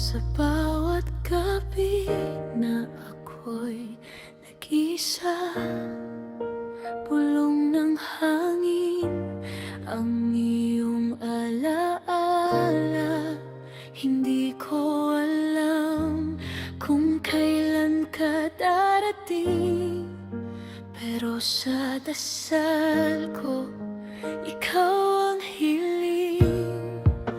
Sa bawat gabi na ako'y nag-isa, bulong ng hangin ang iyong alaala. Hindi ko alam kung kailan ka darating, pero sa dasal ko, ikaw ang hiling.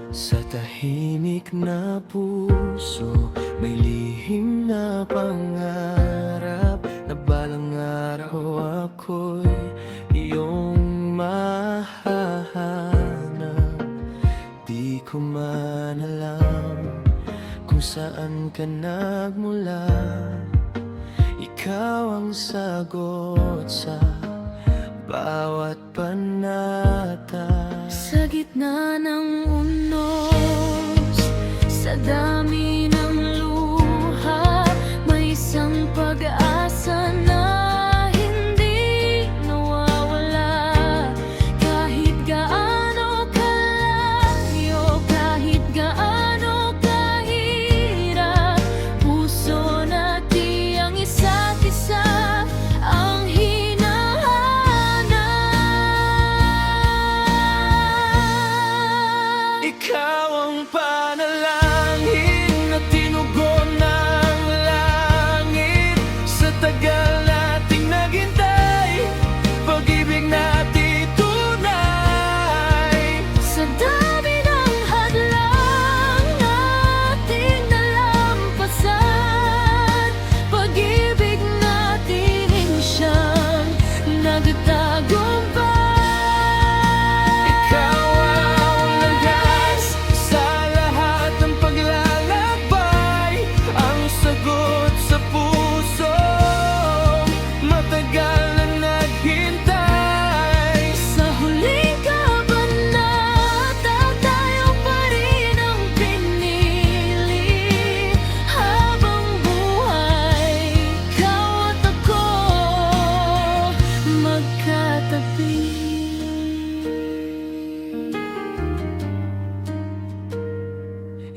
Sa tahimik na puso, may lihim na pangarap na balang araw ako'y iyong mahahanap. Di ko man alam kung saan ka nagmula, ikaw ang sagot sa bawat panata. Sa gitna ng unos, sa dami ng luha, may isang pag-asa na hindi nawawala. Kahit gaano kalayo, kahit gaano kahirap, puso natin ang isa't isa ang ikaw ang panalangin na tinugon ng langit. Sa tagal nating naghintay, pag-ibig natin tunay. Sa dami ng hadlang nating nalampasan, pag-ibig natin siyang nagtagumpay.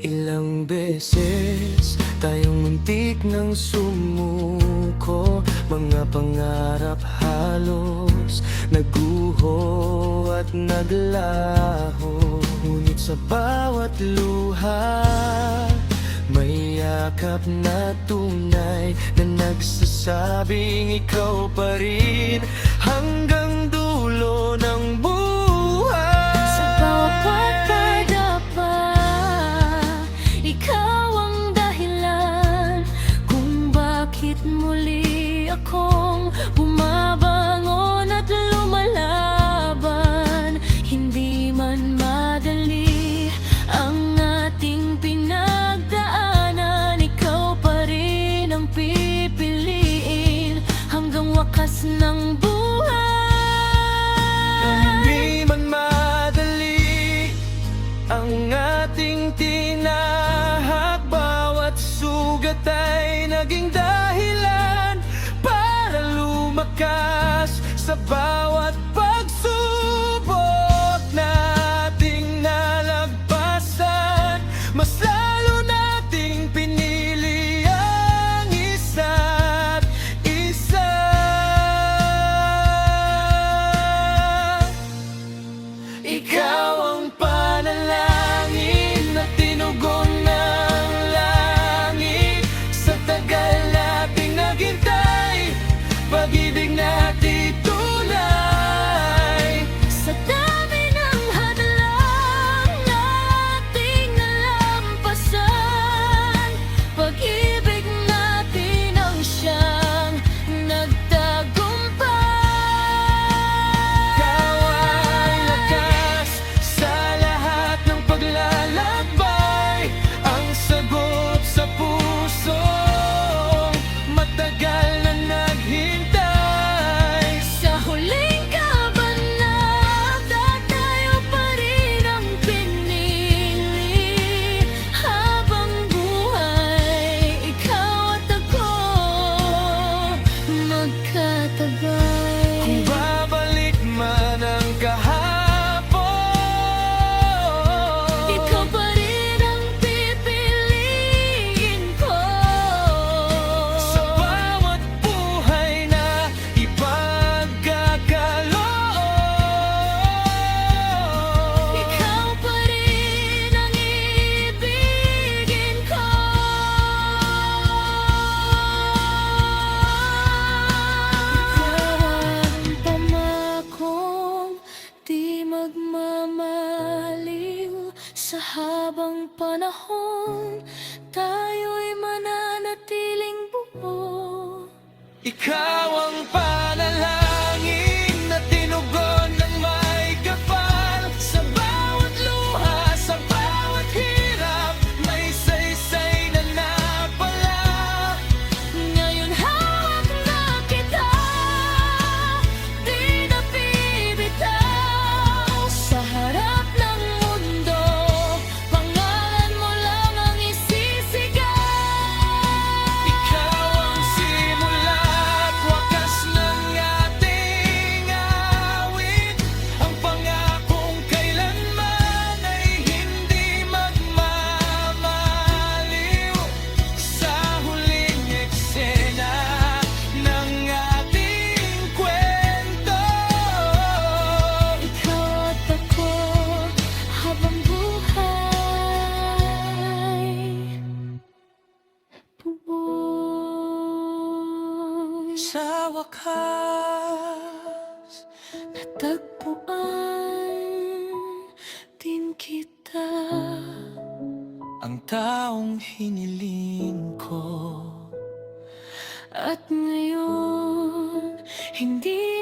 Ilang beses tayong muntik ng sumuko, mga pangarap halos naguho at naglaho. Ngunit sa bawat luha, may yakap na tunay na nagsasabing ikaw pa rin hanggang dulo ng buhay. Sa bawat pagdapa, ikaw ang dahilan kung bakit muli akong bumabangon at lumalaban. Hindi man madali ang ating pinagdaanan, ikaw pa rin ang pipiliin hanggang wakas ng buhay. Hindi man madali ang ating tinahak, bawat sugat ay naging dahilan para lumakas. Sa bawat pagsubok nating nalagpasan, mas lalo nating pinili ang isa't isa. Ikaw ang panalangin na tinugon ng langit. Sa tagal nating naghintay, pag-ibig natin tunay. habang panahon tayo'y mananatiling buo. Ikaw ang panalangin na tinugon ng may kapal. Sa bawat luha, sa bawat hirap, may saysay na napala. Ngayon hawak na kita, di na bibitaw. Sa harap ng mundo, pangalan mo lang ang isisigaw. Ikaw ang simula at wakas ng ating awit. Ang pangakong kailanman ay hindi magmamaliw. Sa huling eksena ng ating kwento, Ikaw at ako habang buhay buhay. sa wakas Natagpuan din kita. ang taong hiniling ko. At ngayon, hindi